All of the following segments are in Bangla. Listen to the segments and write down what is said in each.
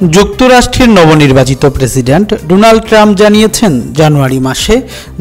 যুক্তরাষ্ট্রের নবনির্বাচিত প্রেসিডেন্ট ডোনাল্ড ট্রাম্প জানিয়েছেন, জানুয়ারি মাসে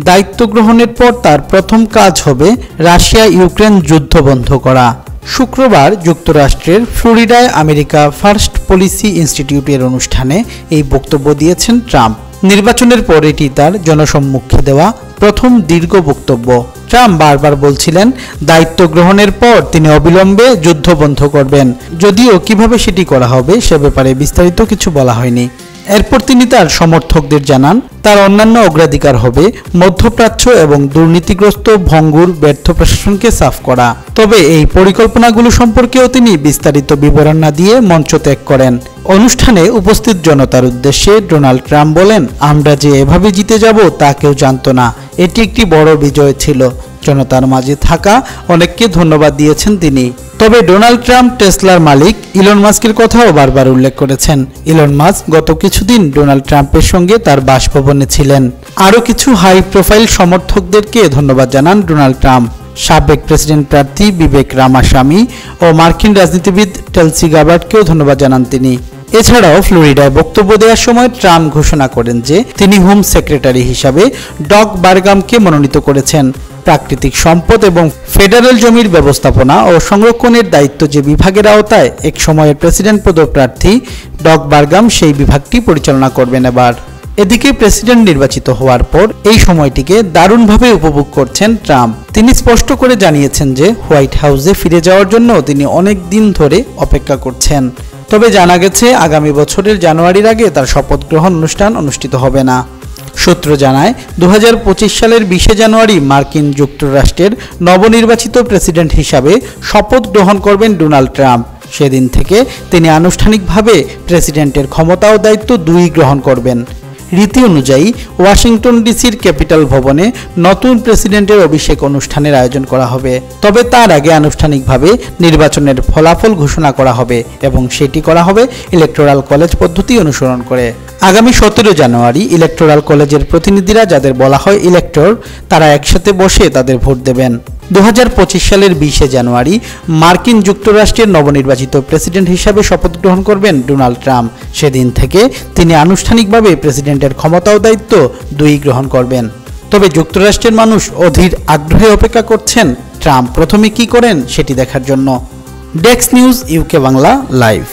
দায়িত্ব গ্রহণের পর তার প্রথম কাজ হবে রাশিয়া ইউক্রেন যুদ্ধ বন্ধ করা। শুক্রবার যুক্তরাষ্ট্রের ফ্লোরিডায় আমেরিকা ফার্স্ট পলিসি ইনস্টিটিউটের অনুষ্ঠানে এই বক্তব্য দিয়েছেন ট্রাম্প। নির্বাচনের পর এটি তার জনসম্মুখে দেওয়া প্রথম দীর্ঘ বক্তব্য। ট্রাম্প বারবার বলছিলেন, দায়িত্ব গ্রহণের পর তিনি অবিলম্বে যুদ্ধ বন্ধ করবেন, যদিও কিভাবে সেটি করা হবে সে ব্যাপারে বিস্তারিত কিছু বলা হয়নি। এরপর তিনি তার সমর্থকদের জানান, তার অন্যান্য অগ্রাধিকার হবে মধ্যপ্রাচ্য এবং দুর্নীতিগ্রস্ত ভঙ্গুর ব্যর্থ প্রশাসনকে সাফ করা। তবে এই পরিকল্পনাগুলো সম্পর্কেও তিনি বিস্তারিত বিবরণ না দিয়ে মঞ্চ ত্যাগ করেন। অনুষ্ঠানে উপস্থিত জনতার উদ্দেশ্যে ডোনাল্ড ট্রাম্প বলেন, আমরা যে এভাবে জিতে যাব তা কেউ জানতো না। এটি একটি বড় বিজয় ছিল। জনতার মাঝে থাকা অনেককে ধন্যবাদ দিয়েছেন তিনি। তবে ডোনাল্ড ট্রাম্প টেসলার মালিক ইলন মাস্কের কথাও বারবার উল্লেখ করেছেন। ইলন মাস্ক গত কিছুদিন ডোনাল্ড ট্রাম্পের সঙ্গে তার বাসভবনে ছিলেন। আরও কিছু হাই প্রোফাইল সমর্থকদেরকে ধন্যবাদ জানান ডোনাল্ড ট্রাম্প। সাবেক প্রেসিডেন্ট প্রার্থী বিবেক রামাস্বামী ও মার্কিন রাজনীতিবিদ টেলসি গাবার্ডকেও ধন্যবাদ জানান তিনি। এছাড়াও ফ্লোরিডায় বক্তব্য দেওয়ার সময় ট্রাম্প ঘোষণা করেন যে তিনি হোম সেক্রেটারি হিসাবে ডগ বারগামকে মনোনীত করেছেন। প্রাকৃতিক সম্পদ এবং ফেডারেল জমির ব্যবস্থাপনা ও সংরক্ষণের দায়িত্ব যে বিভাগের আওতায় এক সময়ের প্রেসিডেন্ট পদপ্রার্থী ডগ বারগাম সেই বিভাগটি পরিচালনা করবেন এবার। এদিকে প্রেসিডেন্ট নির্বাচিত হওয়ার পর এই সময়টিকে দারুণভাবে উপভোগ করছেন ট্রাম্প। তিনি স্পষ্ট করে জানিয়েছেন যে হোয়াইট হাউসে ফিরে যাওয়ার জন্য তিনি অনেক দিন ধরে অপেক্ষা করছেন। তবে জানা গেছে আগামী বছরের জানুয়ারির আগে তার শপথ গ্রহণ অনুষ্ঠান অনুষ্ঠিত হবে না। সূত্র জানায়, 2025 সালের 20 জানুয়ারি মার্কিন যুক্তরাষ্ট্রের নবনির্বাচিত প্রেসিডেন্ট হিসাবে শপথ গ্রহণ করবেন ডোনাল্ড ট্রাম্প। সেদিন থেকে তিনি আনুষ্ঠানিকভাবে প্রেসিডেন্টের ক্ষমতা ও দায়িত্ব দুই গ্রহণ করবেন। রীতি অনুযায়ী ওয়াশিংটন ডিসির ক্যাপিটাল ভবনে নতুন প্রেসিডেন্টের অভিষেক অনুষ্ঠানের আয়োজন করা হবে। তবে তার আগে আনুষ্ঠানিকভাবে নির্বাচনের ফলাফল ঘোষণা করা হবে এবং সেটি করা হবে ইলেকটোরাল কলেজ পদ্ধতি অনুসরণ করে। আগামী 17 জানুয়ারি ইলেকটোরাল কলেজের প্রতিনিধিরা, যাদের বলা হয় ইলেক্টর, তারা একসাথে বসে তাদের ভোট দেবেন। 2025 সালের 20 জানুয়ারি মার্কিন যুক্তরাষ্ট্রের নবনির্বাচিত প্রেসিডেন্ট হিসাবে শপথ গ্রহণ করবেন ডোনাল্ড ট্রাম্প। সেদিন থেকে তিনি আনুষ্ঠানিকভাবে প্রেসিডেন্টের ক্ষমতা ও দায়িত্ব দুই গ্রহণ করবেন। তবে যুক্তরাষ্ট্রের মানুষ অধীর আগ্রহে অপেক্ষা করছেন ট্রাম্প প্রথমে কি করেন সেটি দেখার জন্য। Desk news, UK Bangla live.